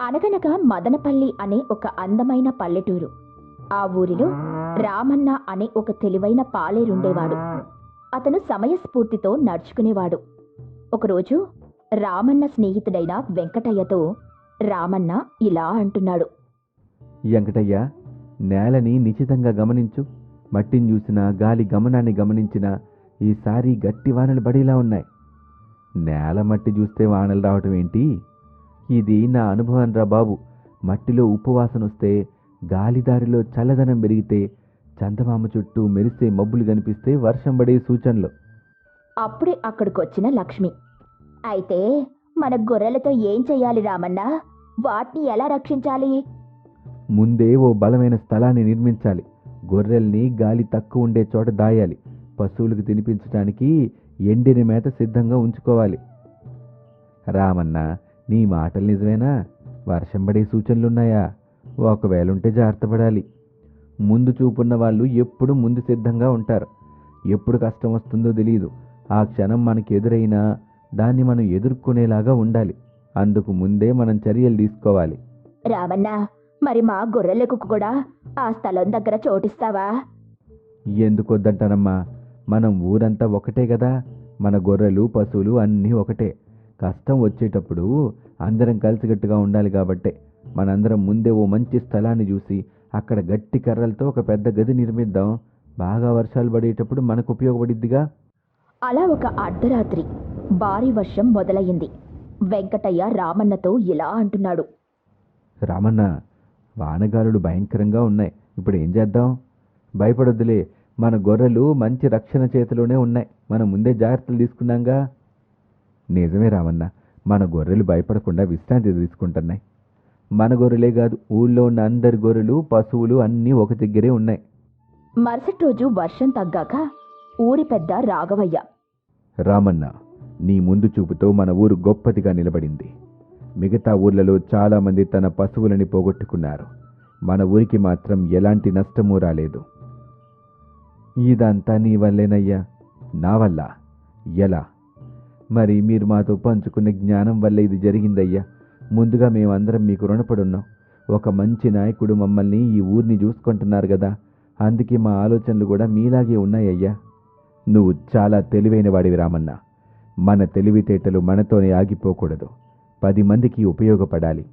అనగనగా మదనపల్లి అనే ఒక అందమైన పల్లెటూరు. ఆ ఊరిలో రామన్న అనే ఒక తెలివైన పాలేరుండేవాడు. అతను సమయస్ఫూర్తితో నడుచుకునేవాడు. ఒకరోజు రామన్న స్నేహితుడైన వెంకటయ్యతో రామన్న ఇలా అంటున్నాడు. వెంకటయ్య, నేలని నిశితంగా గమనించు. మట్టిని చూసినా, గాలి గమనాన్ని గమనించినా ఈసారి గట్టి వానలు పడేలా ఉన్నాయి. నేల మట్టి చూస్తే వానలు రావటం ఏంటి? ఇది నా అనుభవం రా బాబు. మట్టిలో ఉప్పు వాసన వస్తే, గాలిదారిలో చల్లదనం పెరిగితే, చందమామ చుట్టూ మెరిసే మబ్బులు కనిపిస్తే వర్షం పడే సూచనలు. అప్పుడే అక్కడికొచ్చిన లక్ష్మి, అయితే మన గొర్రెలతో ఏం చెయ్యాలి రామన్న? వాటిని ఎలా రక్షించాలి? ముందే ఓ బలమైన స్థలాన్ని నిర్మించాలి. గొర్రెల్ని గాలి తక్కువ ఉండే చోట దాయాలి. పశువులకు తినిపించడానికి ఎండిన మేత సిద్ధంగా ఉంచుకోవాలి. రామన్న, నీ మాటలు నిజమేనా? వర్షం పడే సూచనలున్నాయా? ఒకవేళుంటే జాగ్రత్త పడాలి. ముందు చూపున్న వాళ్ళు ఎప్పుడు ముందు సిద్ధంగా ఉంటారు. ఎప్పుడు కష్టం వస్తుందో తెలియదు. ఆ క్షణం మనకి ఎదురైనా దాన్ని మనం ఎదుర్కొనేలాగా ఉండాలి. అందుకు ముందే మనం చర్యలు తీసుకోవాలి. రామన్న, మరి మా గొర్రెలకు కూడా ఆ స్థలం దగ్గర చోటిస్తావా? ఎందుకొద్దంటానమ్మా? మనం ఊరంతా ఒకటే కదా. మన గొర్రెలు, పశువులు అన్నీ ఒకటే. కష్టం వచ్చేటప్పుడు అందరం కలిసికట్టుగా ఉండాలి కాబట్టే మనందరం ముందే ఓ మంచి స్థలాన్ని చూసి అక్కడ గట్టి కర్రలతో ఒక పెద్ద గది నిర్మిద్దాం. బాగా వర్షాలు పడేటప్పుడు మనకు ఉపయోగపడిద్దిగా. అలా ఒక అర్ధరాత్రి భారీ వర్షం మొదలయ్యింది. వెంకటయ్య రామన్నతో ఇలా అంటున్నాడు. రామన్న, వానగాలులు భయంకరంగా ఉన్నాయి. ఇప్పుడు ఏం చేద్దాం? భయపడొద్దులే. మన గొర్రెలు మంచి రక్షణ చేతిలోనే ఉన్నాయి. మనం ముందే జాగ్రత్తలు తీసుకున్నాంగా. నిజమే రామన్న, మన గొర్రెలు భయపడకుండా విశ్రాంతి తీసుకుంటున్నాయి. మన గొర్రెలే కాదు, ఊళ్ళో ఉన్న అందరి గొర్రెలు, పశువులు అన్నీ ఒక దగ్గరే ఉన్నాయి. మరుసటి రోజు వర్షం తగ్గాక ఊరి పెద్ద రాఘవయ్య, రామన్న, నీ ముందు చూపుతో మన ఊరు గొప్పదిగా నిలబడింది. మిగతా ఊర్లలో చాలామంది తన పశువులని పోగొట్టుకున్నారు. మన ఊరికి మాత్రం ఎలాంటి నష్టమూ రాలేదు. ఇదంతా నీ వల్లేనయ్యా. నా వల్ల? ఎలా? మరి మీరు మాతో పంచుకున్న జ్ఞానం వల్ల ఇది జరిగిందయ్యా. ముందుగా మేమందరం మీకు రుణపడున్నాం. ఒక మంచి నాయకుడు మమ్మల్ని, ఈ ఊరిని చూసుకుంటున్నారు కదా, అందుకే మా ఆలోచనలు కూడా మీలాగే ఉన్నాయ్యా. నువ్వు చాలా తెలివైన వాడివి రామన్న. మన తెలివితేటలు మనతోనే ఆగిపోకూడదు. 10 మందికి ఉపయోగపడాలి.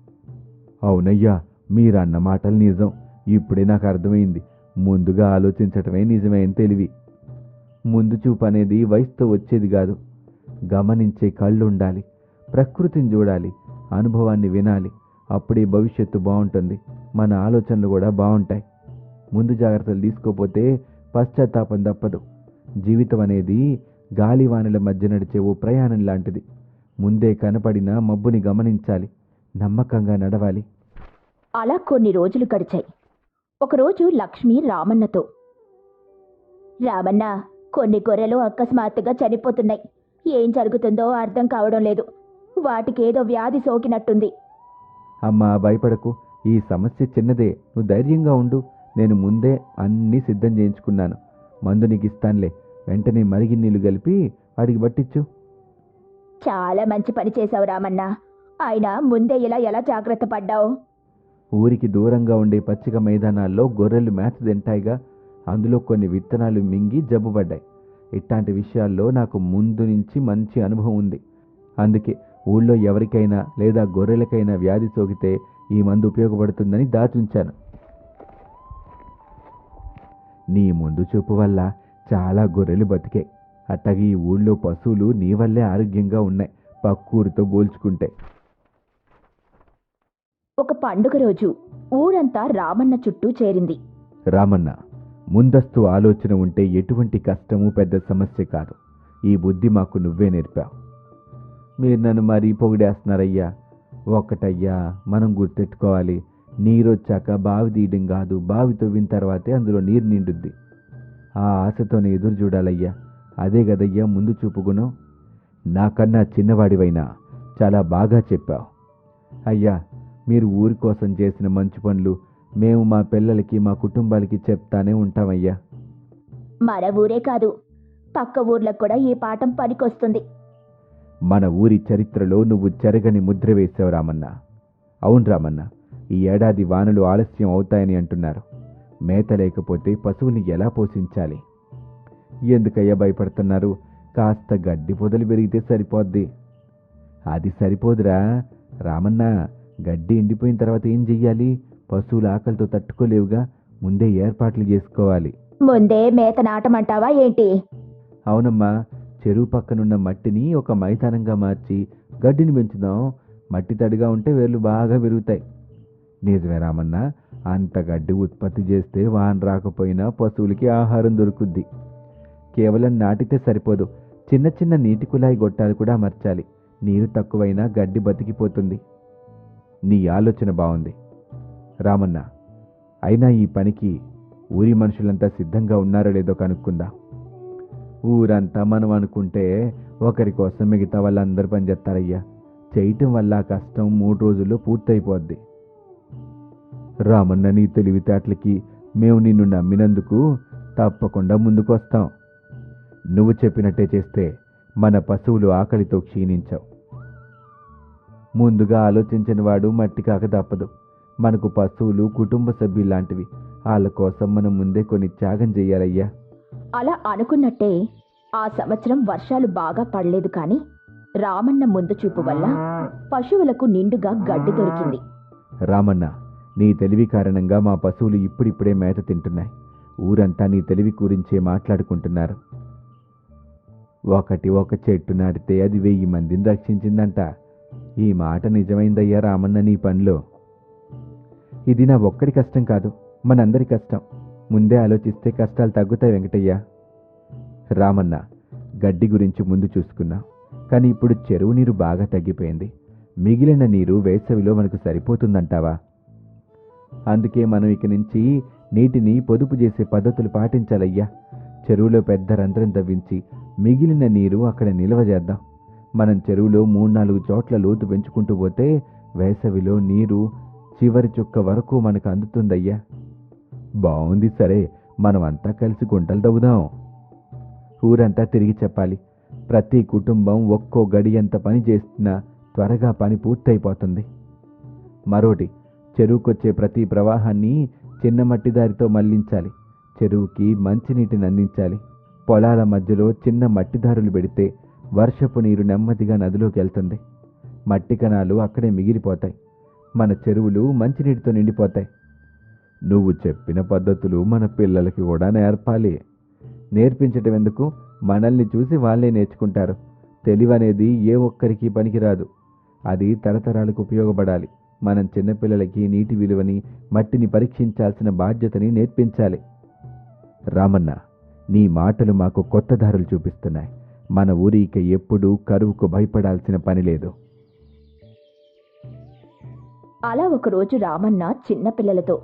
అవునయ్యా, మీరన్న మాటలు నిజం. ఇప్పుడే నాకు అర్థమైంది. ముందుగా ఆలోచించటమే నిజమైన తెలివి. ముందు చూపు అనేది వయసుతో వచ్చేది కాదు. గమనించే కళ్ళుండాలి. ప్రకృతిని చూడాలి. అనుభవాన్ని వినాలి. అప్పుడే భవిష్యత్తు బాగుంటుంది. మన ఆలోచనలు కూడా బాగుంటాయి. ముందు జాగ్రత్తలు తీసుకోపోతే పశ్చాత్తాపం తప్పదు. జీవితం అనేది గాలివానల మధ్య నడిచే ఓ ప్రయాణం లాంటిది. ముందే కనపడిన మబ్బుని గమనించాలి. నమ్మకంగా నడవాలి. అలా కొన్ని రోజులు గడిచాయి. ఒకరోజు లక్ష్మి రామన్నతో, రామన్న, కొన్ని గొర్రెలు అకస్మాత్తుగా చనిపోతున్నాయి. ఏం జరుగుతుందో అర్థం కావడం లేదు. వాటికేదో వ్యాధి సోకినట్టుంది. అమ్మా, భయపడకు. ఈ సమస్య చిన్నదే. నువ్వు ధైర్యంగా ఉండు. నేను ముందే అన్నీ సిద్ధం చేయించుకున్నాను. మందు నీకు ఇస్తానులే. వెంటనే మరిగి నీళ్లు కలిపి వాడికి పట్టించు. చాలా మంచి పని చేశావు రామన్న. అయినా ముందే ఇలా ఎలా జాగ్రత్త పడ్డావు? ఊరికి దూరంగా ఉండే పచ్చిక మైదానాల్లో గొర్రెలు మేత తింటాయిగా. అందులో కొన్ని విత్తనాలు మింగి జబ్బుపడ్డాయి. ఇట్లాంటి విషయాల్లో నాకు ముందు నుంచి మంచి అనుభవం ఉంది. అందుకే ఊళ్ళో ఎవరికైనా లేదా గొర్రెలకైనా వ్యాధి సోకితే ఈ మందు ఉపయోగపడుతుందని దాచుంచాను. నీ ముందు చూపు వల్ల చాలా గొర్రెలు బతికాయి. అట్టగే ఈ ఊళ్ళో పశువులు నీ వల్లే ఆరోగ్యంగా ఉన్నాయి, పక్కూరితో పోల్చుకుంటే. ఒక పండుగ రోజు ఊరంతా రామన్న చుట్టూ చేరింది. రామన్న, ముందస్తు ఆలోచన ఉంటే ఎటువంటి కష్టము పెద్ద సమస్య కాదు. ఈ బుద్ధి మాకు నువ్వే నేర్పావు. మీరు నన్ను మరీ పొగిడేస్తున్నారయ్యా. ఒక్కటయ్యా, మనం గుర్తెట్టుకోవాలి. నీరొచ్చాక బావి తీయడం కాదు, బావి తవ్విన తర్వాతే అందులో నీరు నిండుద్ది. ఆ ఆశతోనే ఎదురు చూడాలయ్యా. అదే కదయ్యా ముందు చూపుగుణం. నాకన్నా చిన్నవాడివైనా చాలా బాగా చెప్పావు. అయ్యా, మీరు ఊరి కోసం చేసిన మంచి పనులు మేము మా పిల్లలకి, మా కుటుంబాలకి చెప్తానే ఉంటామయ్యా. మన ఊరే కాదు, పక్క ఊర్లకు కూడా ఈ పాఠం పనికొస్తుంది. మన ఊరి చరిత్రలో నువ్వు చెరగని ముద్ర వేసావు రామన్న. అవును రామన్న, ఈ ఏడాది వానలు ఆలస్యం అవుతాయని అంటున్నారు. మేత లేకపోతే పశువుల్ని ఎలా పోషించాలి? ఎందుకయ్యా భయపడుతున్నారు? కాస్త గడ్డి పొదలు పెరిగితే సరిపోద్ది. అది సరిపోదురా రామన్న, గడ్డి ఎండిపోయిన తర్వాత ఏం చెయ్యాలి? పశువుల ఆకలితో తట్టుకోలేవుగా, ముందే ఏర్పాట్లు చేసుకోవాలి. ముందే మేత నాటమంటావా ఏంటి? అవునమ్మా, చెరువు పక్కనున్న మట్టిని ఒక మైదానంగా మార్చి గడ్డిని పెంచుదాం. మట్టి తడిగా ఉంటే వేర్లు బాగా పెరుగుతాయి. నిజమే రామన్న, అంత గడ్డి ఉత్పత్తి చేస్తే వాన రాకపోయినా పశువులకి ఆహారం దొరుకుద్ది. కేవలం నాటితే సరిపోదు, చిన్న చిన్న నీటి కుళాయి గొట్టాలు కూడా అమర్చాలి. నీరు తక్కువైనా గడ్డి బతికిపోతుంది. నీ ఆలోచన బాగుంది రామన్న. అయినా ఈ పనికి ఊరి మనుషులంతా సిద్ధంగా ఉన్నారో లేదో కనుక్కుందా. ఊరంతా మనం అనుకుంటే ఒకరి కోసం మిగతా వాళ్ళందరూ పనిచేస్తారయ్యా. చేయటం వల్ల ఆ కష్టం 3 రోజుల్లో పూర్తయిపోద్ది. రామన్న, నీ తెలివితేటలకి మేము నిన్ను నమ్మినందుకు తప్పకుండా ముందుకొస్తాం. నువ్వు చెప్పినట్టే చేస్తే మన పశువులు ఆకలితో క్షీణించవు. ముందుగా ఆలోచించిన వాడు మట్టి కాక తప్పదు. మనకు పశువులు కుటుంబ సభ్యులాంటివి. వాళ్ళ కోసం మనం ముందే కొన్ని త్యాగం చెయ్యాలయ్యా. అలా అనుకున్నట్టే ఆ సంవత్సరం వర్షాలు బాగా పడలేదు, కాని రామన్న ముందు చూపు వల్ల పశువులకు నిండుగా గడ్డి దొరికింది. రామన్న, నీ తెలివి కారణంగా మా పశువులు ఇప్పుడిప్పుడే మేత తింటున్నాయి. ఊరంతా నీ తెలివి గురించే మాట్లాడుకుంటున్నారు. ఒక చెట్టు నాటితే అది 1000 మందిని రక్షించిందంట. ఈ మాట నిజమైందయ్యా రామన్న నీ పనిలో. ఇది నా ఒక్కడి కష్టం కాదు, మనందరి కష్టం. ముందే ఆలోచిస్తే కష్టాలు తగ్గుతాయి వెంకటయ్య. రామన్న, గడ్డి గురించి ముందు చూసుకున్నా, కానీ ఇప్పుడు చెరువు నీరు బాగా తగ్గిపోయింది. మిగిలిన నీరు వేసవిలో మనకు సరిపోతుందంటావా? అందుకే మనం ఇక నుంచి నీటిని పొదుపు చేసే పద్ధతులు పాటించాలయ్యా. చెరువులో పెద్ద రంధ్రం తవ్వించి మిగిలిన నీరు అక్కడ నిల్వ చేద్దాం. మనం చెరువులో 3-4 చోట్ల లోతు పెంచుకుంటూ పోతే వేసవిలో నీరు చివరి చుక్క వరకు మనకు అందుతుందయ్యా. బాగుంది, సరే, మనమంతా కలిసి గుంటలు తవ్వుదాం. ఊరంతా తిరిగి చెప్పాలి. ప్రతి కుటుంబం ఒక్కో గడియంత పని చేస్తున్నా త్వరగా పని పూర్తయిపోతుంది. మరోటి, చెరువుకొచ్చే ప్రతి ప్రవాహాన్ని చిన్న మట్టి దారితో మళ్లించాలి. చెరువుకి మంచినీటిని అందించాలి. పొలాల మధ్యలో చిన్న మట్టిదారులు పెడితే వర్షపు నీరు నెమ్మదిగా నదిలోకి వెళ్తుంది. మట్టి కణాలు అక్కడే మిగిలిపోతాయి. మన చెరువులు మంచినీటితో నిండిపోతాయి. నువ్వు చెప్పిన పద్ధతులు మన పిల్లలకి కూడా నేర్పాలి. నేర్పించటం ఎందుకు? మనల్ని చూసి వాళ్ళే నేర్చుకుంటారు. తెలివనేది ఏ ఒక్కరికి పనికిరాదు. అది తరతరాలకు ఉపయోగపడాలి. మనం చిన్నపిల్లలకి నీటి విలువని, మట్టిని పరీక్షించాల్సిన బాధ్యతని నేర్పించాలి. రామన్న, నీ మాటలు మాకు కొత్త దారులు చూపిస్తున్నాయి. మన ఊరికి ఎప్పుడూ కరువుకు భయపడాల్సిన పని లేదు. అలా ఒకరోజు రామన్న చిన్నపిల్లలతో,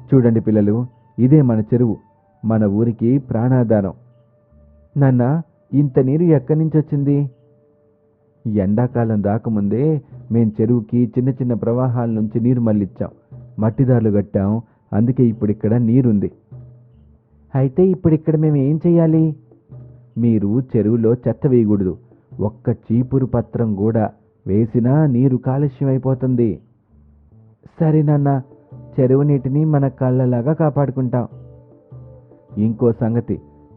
చూడండి పిల్లలు, ఇదే మన చెరువు, మన ఊరికి ప్రాణాధారం. నాన్న, ఇంత నీరు ఎక్కడి నుంచి వచ్చింది? ఎండాకాలం రాకముందే మేం చెరువుకి చిన్న చిన్న ప్రవాహాల నుంచి నీరు మళ్ళించాం. మట్టిదారులు కట్టాం. అందుకే ఇప్పుడిక్కడ నీరుంది. అయితే ఇప్పుడిక్కడ మేము ఏం చెయ్యాలి? మీరు చెరువులో చెత్త వేయకూడదు. ఒక్క చీపురు పత్రం కూడా వేసినా నీరు కాలుష్యం అయిపోతుంది. సరే నాన్న, చెరువు నీటిని మన కళ్ళలాగా కాపాడుకుంటాం. ఇంకో సంగతి,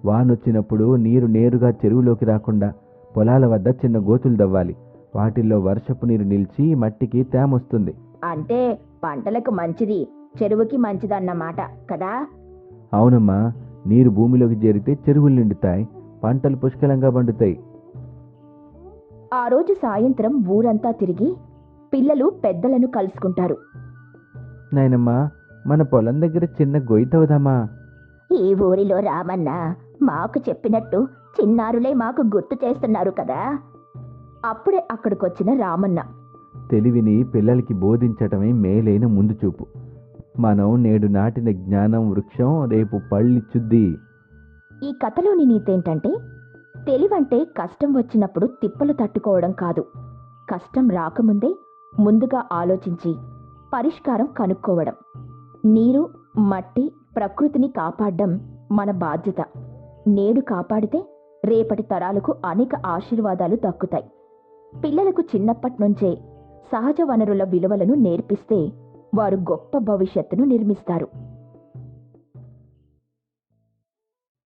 వానొచ్చినప్పుడు నీరు నేరుగా చెరువులోకి రాకుండా పొలాల వద్ద చిన్న గోతులు దవ్వాలి. వాటిల్లో వర్షపు నీరు నిలిచి మట్టికి తేమొస్తుంది. అంటే పంటలకు మంచిది, చెరువుకి మంచిదన్నమాట కదా? అవునమ్మా, నీరు భూమిలోకి చేరితే చెరువులు నిండుతాయి, పంటలు పుష్కలంగా పండుతాయి. ఆ రోజు సాయంత్రం ఊరంతా తిరిగి పిల్లలు పెద్దలను కలుసుకుంటారు. నాయనమ్మా, మన పొలం దగ్గర చిన్న గొయ్యి తవ్వుదామా? ఈ ఊరిలో రామన్న మాకు చెప్పినట్టు చిన్నారులే మాకు గుర్తు చేస్తున్నారు కదా. అప్పుడే అక్కడికొచ్చిన రామన్న, తెలివిని పిల్లలకి బోధించటమే మేలైన ముందు చూపు. మనం నేడు నాటిన జ్ఞానం వృక్షం రేపు పళ్ళిచ్చుద్ది. ఈ కథలోని నీతేంటంటే, తెలివంటే కష్టం వచ్చినప్పుడు తిప్పలు తట్టుకోవడం కాదు, కష్టం రాకముందే ముందుగా ఆలోచించి పరిష్కారం కనుక్కోవడం. నీరు, మట్టి, ప్రకృతిని కాపాడడం మన బాధ్యత. నేడు కాపాడితే రేపటి తరాలకు అనేక ఆశీర్వాదాలు దక్కుతాయి. పిల్లలకు చిన్నప్పటి నుంచే సహజ వనరుల విలువలను నేర్పిస్తే వారు గొప్ప భవిష్యత్తును నిర్మిస్తారు.